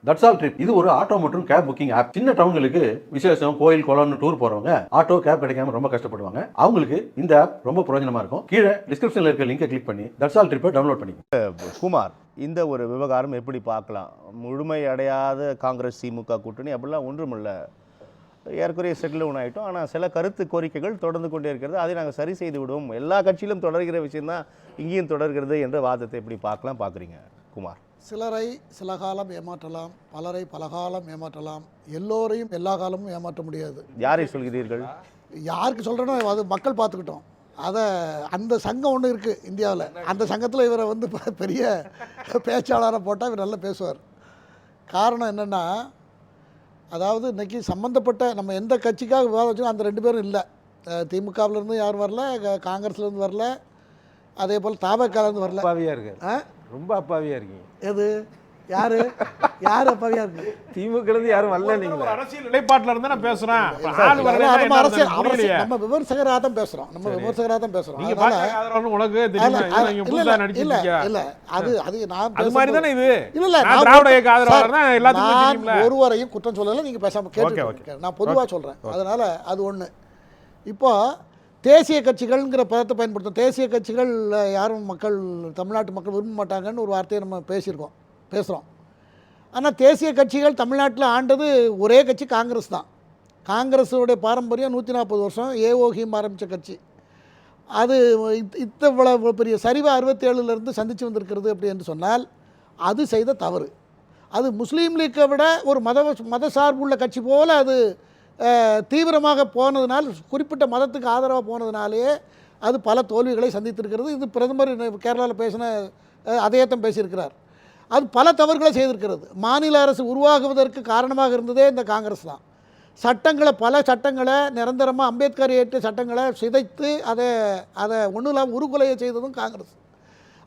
That's all trip இது ஒரு auto மற்றும் கேப் புக்கிங் ஆப். சின்ன டவுன்களுக்கு விசேஷம், கோயில், குளம்னு டூர் போறவங்க ஆட்டோ கேப் கிடைக்காம ரொம்ப கஷ்டப்படுவாங்க. அவங்களுக்கு இந்த ஆப் ரொம்ப பிரயோஜனமா இருக்கும். கீழே டிஸ்கிரிப்ஷன்ல இருக்க லிங்கை கிளிக் பண்ணி தட்ஸ் ஆல் ட்ரிப்பை டவுன்லோட் பண்ணிக்கோங்க. குமார், இந்த ஒரு விவகாரம் எப்படி பார்க்கலாம்? முழுமை அடையாத காங்கிரஸ் திமுக கூட்டணி அப்படிலாம் ஒன்றுமில்லை, ஏற்குறைய செட்டில் ஒன்று ஆகிட்டோம். ஆனால் சில கருத்து கோரிக்கைகள் தொடர்ந்து கொண்டே இருக்கிறது. அதை நாங்கள் சரி செய்து விடுவோம், எல்லா கட்சியிலும் தொடர்கிற விஷயம்தான் இங்கேயும் தொடர்கிறது என்ற வாதத்தை எப்படி பார்க்குறீங்க குமார்? சிலரை சில காலம் ஏமாற்றலாம், பலரை பல காலம் ஏமாற்றலாம், எல்லோரையும் எல்லா காலமும் ஏமாற்ற முடியாது. யாரை சொல்கிறீர்கள்? யாருக்கு சொல்கிறேனோ அது மக்கள் பார்த்துக்கிட்டோம். அதை அந்த சங்கம் ஒன்று இருக்குது இந்தியாவில், அந்த சங்கத்தில் இவரை வந்து பெரிய பேச்சாளரை போட்டால் இவர் நல்லா பேசுவார். காரணம் என்னென்னா, அதாவது இன்றைக்கி சம்மந்தப்பட்ட நம்ம எந்த கட்சிக்காக விவாதிச்சோம் அந்த 2 பேரும் இல்லை. திமுகவிலேருந்து யாரும் வரல, காங்கிரஸ்லேருந்து வரல, அதே போல் தாவக்காலேருந்து வரல. அப்பாவியாக இருக்கு, ரொம்ப அப்பாவியாக இருக்கீங்க. எது யார் அப்பாவியாக இருக்கு? திமுகலேருந்து யாரும் வரல. நீங்கள் அரசியல் நிலைப்பாட்டில் இருந்தால் நான் பேசுகிறேன். நம்ம விமர்சகராக தான் பேசுகிறோம், உனக்கு இல்லை அது நான் அது மாதிரி தானே இது. இல்லை திராவிட இயக்க ஆதரவாளர் தான் எல்லாத்துக்கும் நான் ஒருவரையும் குற்றம் சொல்லலை, நீங்கள் பேசாமல் கேட்டு நான் பொதுவாக சொல்கிறேன். அதனால் அது ஒன்று. இப்போ தேசிய கட்சிகள்ங்கிற பதத்தை பயன்படுத்தும். தேசிய கட்சிகள் யாரும் தமிழ்நாட்டு மக்கள் விரும்ப மாட்டாங்கன்னு ஒரு வார்த்தையை நம்ம பேசுகிறோம். ஆனால் தேசிய கட்சிகள் தமிழ்நாட்டில் ஆண்டது ஒரே கட்சி காங்கிரஸ் தான். காங்கிரஸுடைய பாரம்பரியம் 140 வருஷம். ஏஓஹிம் ஆரம்பித்த கட்சி அது இவ்வளவு பெரிய சரிவு 67லேருந்து சந்தித்து வந்திருக்கிறது அப்படி என்று சொன்னால் அது செய்த தவறு. அது முஸ்லீம் லீக்கை விட ஒரு மத சார்புள்ள கட்சி போல் அது தீவிரமாக போனதுனால், குறிப்பிட்ட மதத்துக்கு ஆதரவாக போனதுனாலே அது பல தோல்விகளை சந்தித்திருக்கிறது. இது பிரதமர் கேரளாவில் பேசின அதையத்தான் பேசியிருக்கிறார். அது பல தவறுகளை செய்திருக்கிறது. மாநில அரசு உருவாகுவதற்கு காரணமாக இருந்ததே இந்த காங்கிரஸ் தான். பல சட்டங்களை நிரந்தரமாக அம்பேத்கர் ஏற்ற சட்டங்களை சிதைத்து அதை ஒன்றும் இல்லாமல் உருகுலையை செய்ததும் காங்கிரஸ்.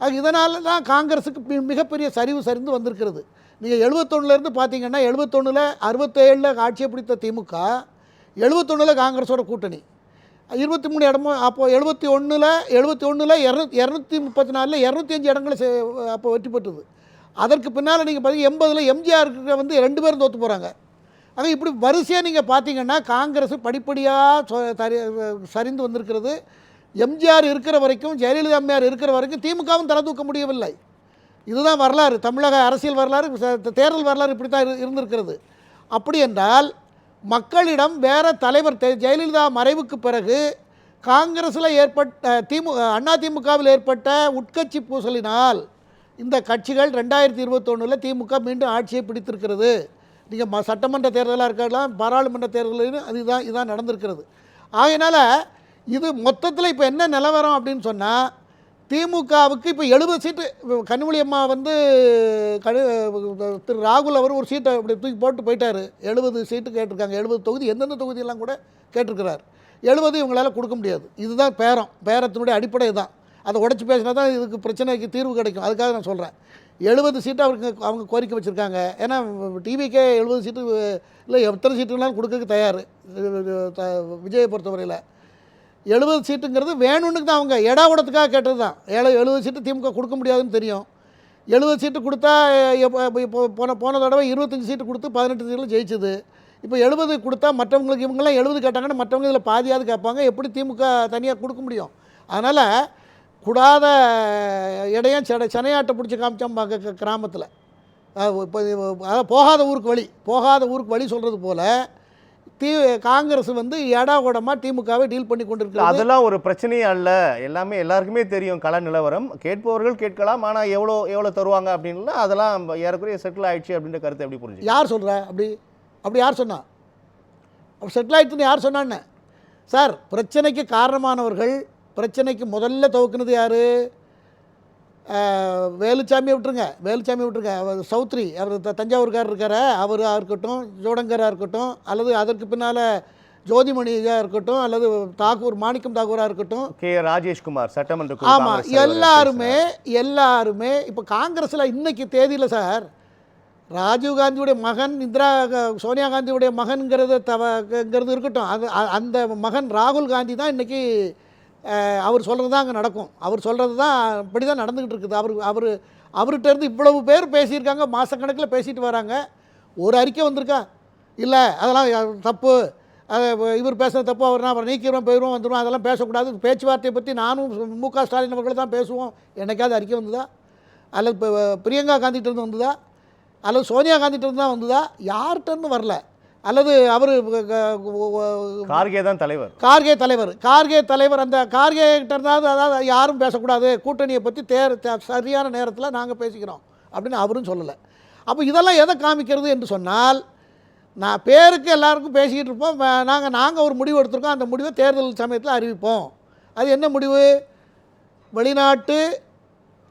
இதனால தான் காங்கிரஸுக்கு மிகப்பெரிய சரிந்து வந்திருக்கிறது. நீங்கள் 71லேருந்து பார்த்தீங்கன்னா 71ல் 67ல் ஆட்சியை பிடித்த திமுக, 71ல் காங்கிரஸோட கூட்டணி 23 இடமும். அப்போது 71ல் 234ல் 205 இடங்களை அப்போ வெற்றி பெற்றது. அதற்கு பின்னால் நீங்கள் பார்த்தீங்கன்னா 80ல் எம்ஜிஆருக்கு வந்து 2 பேரும் தோற்று போகிறாங்க. ஆக இப்படி வரிசையாக நீங்கள் பார்த்தீங்கன்னா காங்கிரஸ் படிப்படியாக சரிந்து வந்திருக்கிறது. எம்ஜிஆர் இருக்கிற வரைக்கும், ஜெயலலிதா அம்மையார் இருக்கிற வரைக்கும் திமுகவும் தலை தூக்க முடியவில்லை. இதுதான் வரலாறு, தமிழக அரசியல் வரலாறு, தேர்தல் வரலாறு இப்படி தான் இருந்திருக்கிறது. அப்படி என்றால் மக்களிடம் வேறு தலைவர் ஜெயலலிதா மறைவுக்கு பிறகு காங்கிரஸில் அதிமுகவில் ஏற்பட்ட உட்கட்சி பூசலினால் இந்த கட்சிகள் 2021ல் திமுக மீண்டும் ஆட்சியை பிடித்திருக்கிறது. நீங்கள் சட்டமன்ற தேர்தலாக இருக்கலாம், பாராளுமன்ற தேர்தலும் இதுதான் நடந்திருக்கிறது. ஆகையினால் இது மொத்தத்தில் இப்போ என்ன நிலவரம் அப்படின்னு சொன்னால், திமுகவுக்கு இப்போ 70 சீட்டு. கனிமொழி அம்மா வந்து திரு ராகுல் அவர் ஒரு சீட்டை அப்படி தூக்கி போட்டு போயிட்டார். 70 சீட்டு கேட்டிருக்காங்க. 70 தொகுதி, எந்தெந்த தொகுதியெல்லாம் கூட கேட்டிருக்கிறார். 70 இவங்களால் கொடுக்க முடியாது. இதுதான் பேரத்தினுடைய அடிப்படை தான். அதை உடச்சி பேசினா தான் இதுக்கு பிரச்சனைக்கு தீர்வு கிடைக்கும். அதுக்காக நான் சொல்கிறேன், 70 சீட்டு அவங்க கோரிக்கை வச்சுருக்காங்க. ஏன்னா டிவிக்கே 70 சீட்டு இல்லை, எத்தனை சீட்டுனாலும் கொடுக்கறதுக்கு தயார். விஜயை பொறுத்தவரையில் 70 சீட்டுங்கிறது வேணும்னுக்கு தான் அவங்க எடாவுடத்துக்காக கேட்டது தான். 70 சீட்டு திமுக கொடுக்க முடியாதுன்னு தெரியும். 70 சீட்டு கொடுத்தா போன தடவை 25 சீட்டு கொடுத்து 18 சீட்டில் ஜெயிச்சுது. இப்போ 70 கொடுத்தா மற்றவங்களுக்கு, இவங்கெல்லாம் 70 கேட்டாங்கன்னா மற்றவங்க இதில் பாதியாவது கேட்பாங்க. எப்படி திமுக தனியாக கொடுக்க முடியும்? அதனால் கூடாத இடையும் சனையாட்டை பிடிச்சி காமிச்சாம்பாங்க கிராமத்தில். அதாவது போகாத ஊருக்கு வழி சொல்கிறது போல் காங்கிரஸ் வந்து ஏடாகூடமாக திமுகவை டீல் பண்ணி கொண்டிருக்கு. அதெல்லாம் ஒரு பிரச்சனையே அல்ல, எல்லாருக்குமே தெரியும் கள நிலவரம். கேட்பவர்கள் கேட்கலாம், ஆனால் எவ்வளோ தருவாங்க அப்படின்னா அதெல்லாம் ஏறக்குறைய செட்டில் ஆயிடுச்சு அப்படின்ற கருத்தை எப்படி புரிஞ்சு? யார் சொல்கிறா? அப்படி யார் சொன்னா? அப்படி செட்டில் ஆயிடுச்சுன்னு யார் சொன்னான்னு? சார், பிரச்சனைக்கு காரணமானவர்கள், பிரச்சனைக்கு முதல்ல துவக்குனது யார்? வேலுச்சாமியை விட்டுருங்க. அவர் சௌத்ரி, அவர் தஞ்சாவூர்கார் இருக்கார, அவராக இருக்கட்டும், ஜோடங்கராக இருக்கட்டும், அல்லது அதற்கு பின்னால் ஜோதிமணியாக இருக்கட்டும், அல்லது மாணிக்கம் தாக்கூராக இருக்கட்டும், ராஜேஷ்குமார் சட்டமன்ற. ஆமாம், எல்லாருமே இப்போ காங்கிரஸில் இன்னைக்கு தேதியில் சார், ராஜீவ்காந்தியுடைய மகன், சோனியா காந்தியுடைய மகன்கிறது இருக்கட்டும், அந்த மகன் ராகுல் காந்தி தான் இன்றைக்கி அவர் சொல்கிறது தான் அங்கே நடக்கும். அவர் சொல்கிறது தான் இப்படி தான் நடந்துக்கிட்டு இருக்குது. அவர்கிட்ட இருந்து இவ்வளவு பேர் பேசியிருக்காங்க, மாதக்கணக்கில் பேசிட்டு வராங்க. ஒரு அறிக்கை வந்திருக்கா? இல்லை, அதெல்லாம் தப்பு, அதை இவர் பேசுகிற தப்பு, அவர் நீக்கிறோம் போயிடுவோம் வந்துடுவோம், அதெல்லாம் பேசக்கூடாது, பேச்சுவார்த்தையை பற்றி நானும் மு.க. ஸ்டாலின் அவர்கள் தான் பேசுவோம், என்னைக்காவது அறிக்கை வந்ததா? அல்லது இப்போ பிரியங்கா காந்திகிட்டேருந்து வந்ததா? அல்லது சோனியா காந்திகிட்டேருந்து தான் வந்ததா? யார்கிட்டருந்து வரல. அல்லது அவர் கார்கே தான் தலைவர். கார்கே தலைவர் அந்த கார்கே கிட்ட இருந்தாவது, அதாவது யாரும் பேசக்கூடாது, கூட்டணியை பற்றி சரியான நேரத்தில் நாங்கள் பேசிக்கிறோம் அப்படின்னு அவரும் சொல்லலை. அப்போ இதெல்லாம் எதை காமிக்கிறது என்று சொன்னால், நான் பேருக்கு எல்லாருக்கும் பேசிக்கிட்டு இருப்போம், நாங்கள் ஒரு முடிவு எடுத்திருக்கோம், அந்த முடிவை தேர்தல் சமயத்தில் அறிவிப்போம். அது என்ன முடிவு? வெளிநாட்டு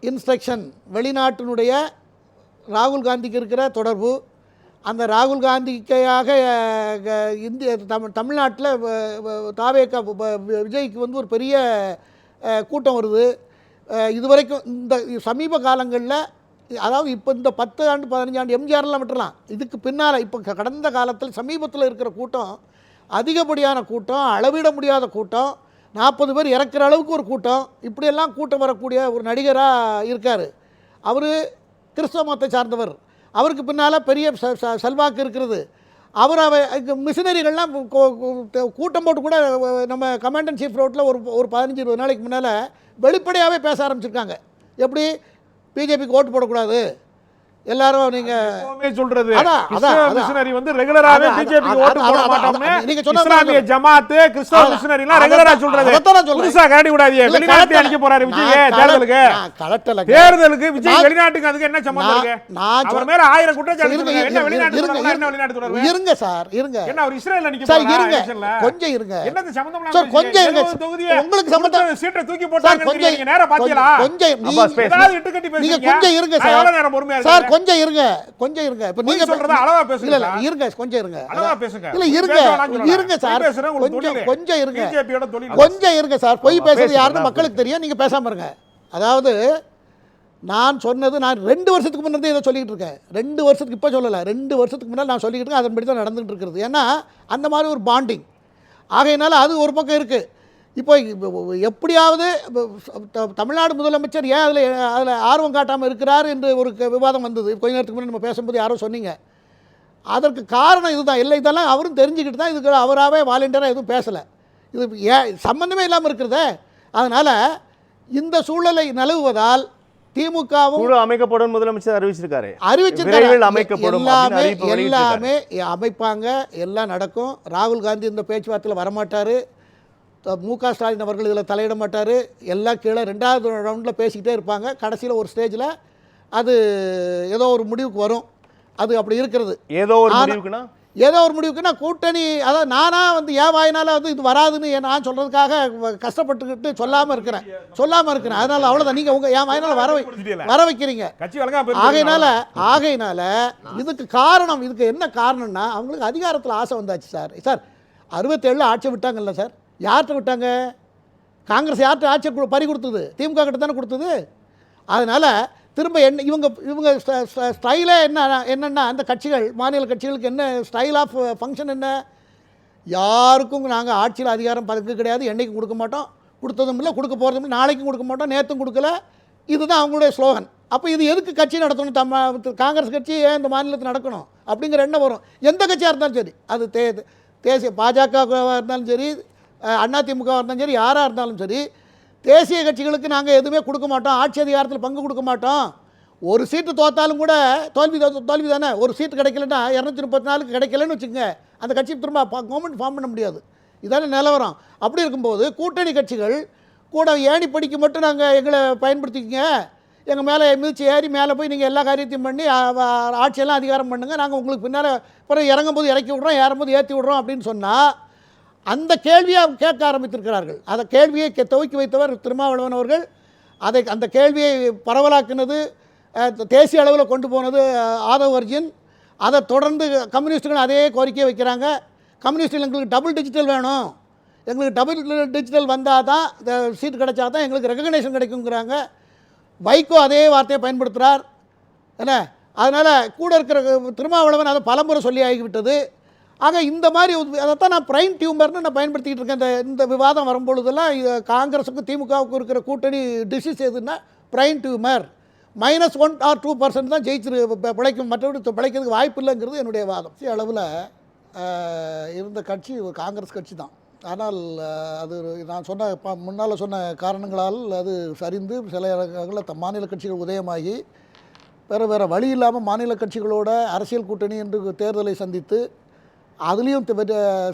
இன்ஸ்ட்ரக்ஷன், வெளிநாட்டினுடைய ராகுல் காந்திக்கு இருக்கிற தொடர்பு, அந்த ராகுல் காந்திக்காக இந்திய தமிழ்நாட்டில் தாவேகா விஜய்க்கு வந்து ஒரு பெரிய கூட்டம் வருது. இதுவரைக்கும் இந்த சமீப காலங்களில், அதாவது இப்போ இந்த 10 ஆண்டு 15 ஆண்டு எம்ஜிஆர்லாம் விட்டுறலாம், இதுக்கு பின்னால் இப்போ கடந்த காலத்தில் சமீபத்தில் இருக்கிற கூட்டம் அதிகப்படியான கூட்டம், அளவிட முடியாத கூட்டம், 40 பேர் இறக்குற அளவுக்கு ஒரு கூட்டம், இப்படியெல்லாம் கூட்டம் வரக்கூடிய ஒரு நடிகராக இருக்கார். அவர் கிறிஸ்தவ மதத்தை சார்ந்தவர், அவருக்கு பின்னால் பெரிய செல்வாக்கு இருக்கிறது. அவர் மிஷினரிகள்லாம் கூட்டம் போட்டு கூட நம்ம கமாண்ட் அண்ட் சீஃப் ரோட்டில் ஒரு 15-20 நாளைக்கு முன்னால் வெளிப்படையாகவே பேச ஆரம்பிச்சிருக்காங்க. எப்படி பிஜேபிக்கு ஓட்டு போடக்கூடாது, எல்லாரும் நீங்கள் சொல்றது அதான் மிஷனரி வந்து ரெகுலராவே பிஜேபிக்கு ஓட்டு போட மாட்டோம்னு நீங்க சொன்ன இஸ்லாமிய ஜமாத் கிறிஸ்தவ மிஷனரி எல்லாம் ரெகுலரா சொல்றது. புதுசா கரடி விடாதீங்க. வெளிநாட்டுக்கு அடிக்க போறாரு விஜய் தேர்தலுக்கு விஜய் வெளிநாட்டுக்கு அதுக்கு என்ன சம்பந்தம் இருக்கு? அவர் மேல 1000 குற்றச்சாட்டு இருக்கு. என்ன வெளிநாட்டு தொடர்பு? இருங்க சார், இருங்க. என்ன அவர் இஸ்ரேல்ல நிக்க சார், போறாரா? இருங்க கொஞ்சம் இருங்க. என்னது சம்பந்தம் இல்லாம சார் கொஞ்சம் இருங்க. உங்களுக்கு சம்பந்தம் சீட்டை தூக்கி போட்டாங்க, நீங்க நேரா பாத்தீங்களா? கொஞ்சம் ஏதாவது இட்டு கட்டி பேசுங்க. நீங்க கொஞ்சம் இருங்க சார். எவ்வளவு நேரம் பொறுமையா இருங்க சார்? கொஞ்சம் இருங்க. இப்ப நீங்க சொல்றத அளவா பேசுங்க. இல்ல இருங்க, கொஞ்சம் இருங்க. அளவா பேசுங்க. இல்ல இருங்க சார், கொஞ்சம் இருங்க. பிஜேபியோட தொழில் கொஞ்சம் இருங்க சார். பொய் பேசுறது யாருன்னு மக்களுக்கு தெரியும், நீங்க பேசாம இருங்க. அதாவது நான் சொன்னது, நான் 2 வருஷத்துக்கு முன்னாடி இதை சொல்லிட்டு இருக்கேன். 2 வருஷத்துக்கு இப்போ சொல்லலை, 2 வருஷத்துக்கு முன்னால் நான் சொல்லிக்கிட்டு இருக்கேன். அதன்படி தான் நடந்துகிட்டு இருக்கிறது. ஏன்னா அந்த மாதிரி ஒரு பாண்டிங் ஆகையினால அது ஒரு பக்கம் இருக்குது. இப்போ எப்படியாவது தமிழ்நாடு முதலமைச்சர் ஏன் அதில் ஆர்வம் காட்டாமல் இருக்கிறார் என்று ஒரு விவாதம் வந்தது கொஞ்ச நேரத்துக்கு முன்னாடி நம்ம பேசும்போது, யாரோ சொன்னீங்க. அதற்கு காரணம் இதுதான். இல்லை, இதெல்லாம் அவரும் தெரிஞ்சுக்கிட்டு தான் இதுக்கு அவராகவே வாலண்டியராக எதுவும் பேசலை. இது சம்பந்தமே இல்லாமல் இருக்கிறதே. அதனால் இந்த சூழலை நிலவுவதால் திமுகவும் குழு அமைக்கப்படும் முதலமைச்சர் அறிவிச்சிருக்காரு. எல்லாமே அமைப்பாங்க, எல்லாம் நடக்கும். ராகுல் காந்தி இந்த பேச்சுவார்த்தையில் வரமாட்டார், மு.க. ஸ்டாலின் அவர்கள் இதில் தலையிட மாட்டார். எல்லாம் கீழே 2வது ரவுண்டில் பேசிக்கிட்டே இருப்பாங்க. கடைசியில் ஒரு ஸ்டேஜில் அது ஏதோ ஒரு முடிவுக்கு வரும். அது அப்படி இருக்கிறது. ஏதோ ஒரு முடிவுக்குன்னா கூட்டணி, அதாவது நானாக வந்து ஏன் வாயினால் வந்து இது வராதுன்னு நான் சொல்கிறதுக்காக கஷ்டப்பட்டுக்கிட்டு சொல்லாமல் இருக்கிறேன். அதனால் அவ்வளோதான். நீங்கள் உங்கள் என் வாயினால் வர வைக்கிறீங்க. ஆகையினால இதுக்கு காரணம், இதுக்கு என்ன காரணம்னா, அவங்களுக்கு அதிகாரத்தில் ஆசை வந்தாச்சு சார். 67 ஆட்சி விட்டாங்கல்ல சார். யார்கிட்ட விட்டாங்க? காங்கிரஸ் யார்கிட்ட ஆட்சி பறி கொடுத்தது? திமுக கிட்ட தானே கொடுத்தது. அதனால் திரும்ப இவங்க ஸ்டைலே என்னென்னா, அந்த கட்சிகள், மாநில கட்சிகளுக்கு என்ன ஸ்டைல் ஆஃப் ஃபங்க்ஷன் என்ன? யாருக்கும் நாங்கள் ஆட்சியில் அதிகாரம் பதக்கு கிடையாது, என்றைக்கும் கொடுக்க மாட்டோம், கொடுத்ததும் இல்லை, கொடுக்க போகிறதும் இல்லை, நாளைக்கும் கொடுக்க மாட்டோம், நேற்றும் கொடுக்கல. இதுதான் அவங்களுடைய ஸ்லோகன். அப்போ இது எதுக்கு கட்சி நடத்தணும்? காங்கிரஸ் கட்சி ஏன் இந்த மாநிலத்தில் நடக்கணும் அப்படிங்கிற எண்ணம் வரும். எந்த கட்சியாக இருந்தாலும் சரி, அது தேசிய பாஜகவாக இருந்தாலும் சரி, அதிமுகவாக இருந்தாலும் சரி, யாராக இருந்தாலும் சரி, தேசிய கட்சிகளுக்கு நாங்கள் எதுவுமே கொடுக்க மாட்டோம், ஆட்சி அதிகாரத்தில் பங்கு கொடுக்க மாட்டோம். ஒரு சீட்டு தோத்தாலும் கூட தோல்வி தானே. ஒரு சீட்டு கிடைக்கலன்னா 234 கிடைக்கலன்னு வச்சுக்கோங்க, அந்த கட்சி திரும்ப கவர்மெண்ட் ஃபார்ம் பண்ண முடியாது. இதானே நிலவரம். அப்படி இருக்கும்போது கூட்டணி கட்சிகள் கூட ஏணிப்படிக்கு மட்டும் நாங்கள் எங்களை பயன்படுத்திக்கங்க, எங்கள் மேலே மிதிச்சு ஏறி மேலே போய் நீங்கள் எல்லா காரியத்தையும் பண்ணி ஆட்சியெல்லாம் அதிகாரம் பண்ணுங்கள், நாங்கள் உங்களுக்கு பின்னால் பிறகு இறங்கும்போது இறக்கி விட்றோம், ஏறும்போது ஏற்றி விட்றோம் அப்படின்னு சொன்னால் அந்த கேள்வியை கேட்க ஆரம்பித்திருக்கிறார்கள். அந்த கேள்வியை துவக்கி வைத்தவர் திருமாவளவன் அவர்கள். அந்த கேள்வியை பரவலாக்குனது, தேசிய அளவில் கொண்டு போனது ஆதவ் அர்ஜுன். அதை தொடர்ந்து கம்யூனிஸ்ட்டுகள் அதே கோரிக்கையை வைக்கிறாங்க. கம்யூனிஸ்ட்டுகள் எங்களுக்கு டபுள் டிஜிட்டல் வேணும், எங்களுக்கு டபுள் டிஜிட்டல் வந்தால் தான் சீட் கிடைச்சா தான் எங்களுக்கு ரெகக்னேஷன் கிடைக்குங்கிறாங்க. வைகோ அதே வார்த்தையை பயன்படுத்துகிறார். என்ன, அதனால் கூட இருக்கிற திருமாவளவன் அதை பலமுறை சொல்லி ஆகிவிட்டது. ஆக இந்த மாதிரி அதைத்தான் நான் பிரைம் டியூமர்னு நான் பயன்படுத்திக்கிட்டு இருக்கேன். இந்த விவாதம் வரும்பொழுதெல்லாம் காங்கிரஸுக்கும் திமுகவுக்கும் இருக்கிற கூட்டணி டிசீஸ் எதுன்னா பிரைம் டியூமர். -1 or 2% தான் பிழைக்கும், மற்றபடி பிழைக்கிறதுக்கு வாய்ப்பு இல்லைங்கிறது என்னுடைய வாதம். அளவில் இருந்த கட்சி காங்கிரஸ் கட்சி தான். ஆனால் அது நான் முன்னால் சொன்ன காரணங்களால் அது சரிந்து சில இடங்களில் மாநில கட்சிகள் உதயமாகி வேறு வழி இல்லாமல் மாநில கட்சிகளோட அரசியல் கூட்டணி என்று தேர்தலை சந்தித்து அதுலேயும்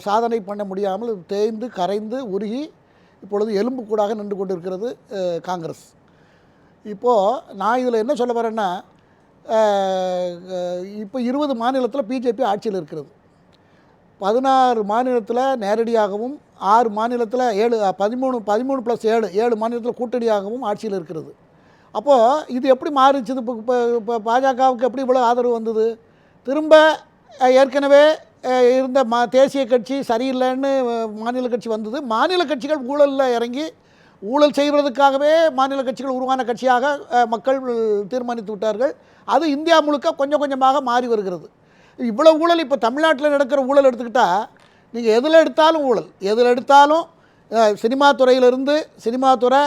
சாதனை பண்ண முடியாமல் தேய்ந்து கரைந்து உருகி இப்பொழுது எலும்பு கூடாக நின்று கொண்டிருக்கிறது காங்கிரஸ். இப்போது நான் இதில் என்ன சொல்ல வரேன்னா, இப்போ 20 மாநிலத்தில் பிஜேபி ஆட்சியில் இருக்கிறது. 16 மாநிலத்தில் நேரடியாகவும் 6 மாநிலத்தில் 13 + 7 மாநிலத்தில் கூட்டணியாகவும் ஆட்சியில் இருக்கிறது. அப்போது இது எப்படி மாறிச்சுது? இப்போ பாஜகவுக்கு எப்படி இவ்வளோ ஆதரவு வந்தது? திரும்ப ஏற்கனவே இருந்த தேசிய கட்சி சரியில்லைன்னு மாநில கட்சி வந்தது. மாநில கட்சிகள் ஊழலில் இறங்கி ஊழல் செய்வதற்காகவே மாநில கட்சிகள் உருவான கட்சியாக மக்கள் தீர்மானித்து விட்டார்கள். அது இந்தியா முழுக்க கொஞ்சம் கொஞ்சமாக மாறி வருகிறது. இவ்வளோ ஊழல் இப்போ தமிழ்நாட்டில் நடக்கிற ஊழல் எடுத்துக்கிட்டால் நீங்கள் எதில் எடுத்தாலும் ஊழல், எதில் எடுத்தாலும் சினிமா துறையிலிருந்து சினிமா துறை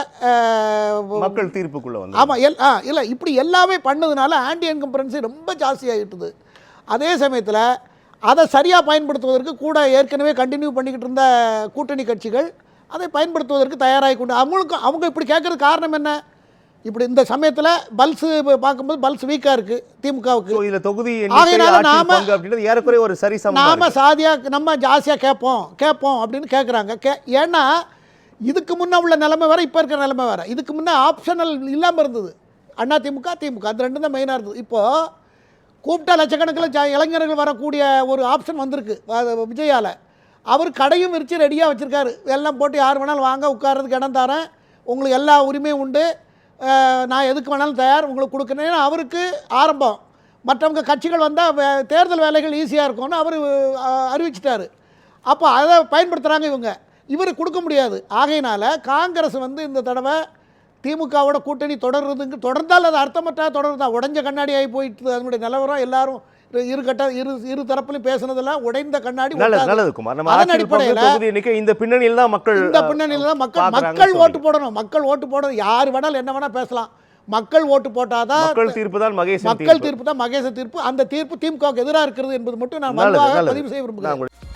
மக்கள் தீர்ப்புக்குள்ளே வந்து ஆமாம் இல்லை இப்படி எல்லாமே பண்ணதுனால ஆன்டி இன்கம்பரன்சி ரொம்ப ஜாஸ்தியாகிட்டுது. அதே சமயத்தில் அதை சரியாக பயன்படுத்துவதற்கு கூட ஏற்கனவே கண்டினியூ பண்ணிக்கிட்டு இருந்த கூட்டணி கட்சிகள் அதை பயன்படுத்துவதற்கு தயாராகி கொண்டு அவங்க இப்படி கேட்குறது காரணம் என்ன? இப்படி இந்த சமயத்தில் பல்ஸ் பார்க்கும்போது பல்ஸ் வீக்காக இருக்குது திமுகவுக்கு. இதில் தொகுதி ஏறக்குறைய ஒரு சரி நம்ம ஜாஸ்தியாக கேட்போம் அப்படின்னு கேட்குறாங்க. ஏன்னா இதுக்கு முன்னே உள்ள நிலைமை வேறு, இப்போ இருக்கிற நிலைமை வேறு. இதுக்கு முன்னே ஆப்ஷனல் இல்லாமல் இருந்தது. திமுக அது ரெண்டும் தான் மெயினாக இருந்தது. இப்போது கூப்பிட்டா லட்சக்கணக்கில் இளைஞர்கள் வரக்கூடிய ஒரு ஆப்ஷன் வந்திருக்கு விஜயால். அவர் கடையும் விரித்து ரெடியாக வச்சுருக்காரு. எல்லாம் போட்டு யார் வேணாலும் வாங்க, உட்கார்றதுக்கு இடம் தரேன், உங்களுக்கு எல்லா உரிமையும் உண்டு, நான் எதுக்கு வேணாலும் தயார் உங்களுக்கு கொடுக்கணும். அவருக்கு ஆரம்பம். மற்றவங்க கட்சிகள் வந்தால் தேர்தல் வேலைகள் ஈஸியாக இருக்கும்னு அவர் அறிவிச்சிட்டாரு. அப்போ அதை பயன்படுத்துகிறாங்க இவர் கொடுக்க முடியாது. ஆகையினால காங்கிரஸ் இந்த தடவை திமுகவோட கூட்டணி தொடர்ந்தால் அது அர்த்தமற்ற தொடர்ந்தா உடைஞ்ச கண்ணாடி ஆகி போயிட்டு அதனுடைய நிலவரம் எல்லாரும் இரு தரப்புலையும் பேசுனதெல்லாம் உடைந்த கண்ணாடி. அதன் அடிப்படையில் இந்த பின்னணியில் தான் மக்கள் ஓட்டு போடணும். மக்கள் ஓட்டு போடணும். யார் வேணாலும் என்ன வேணால் பேசலாம். மக்கள் ஓட்டு போட்டாதான் மக்கள் தீர்ப்பு தான் மகேச தீர்ப்பு. அந்த தீர்ப்பு திமுகவுக்கு எதிராக இருக்கிறது என்பது மட்டும் நான் பதிவு செய்ய விரும்புகிறேன்.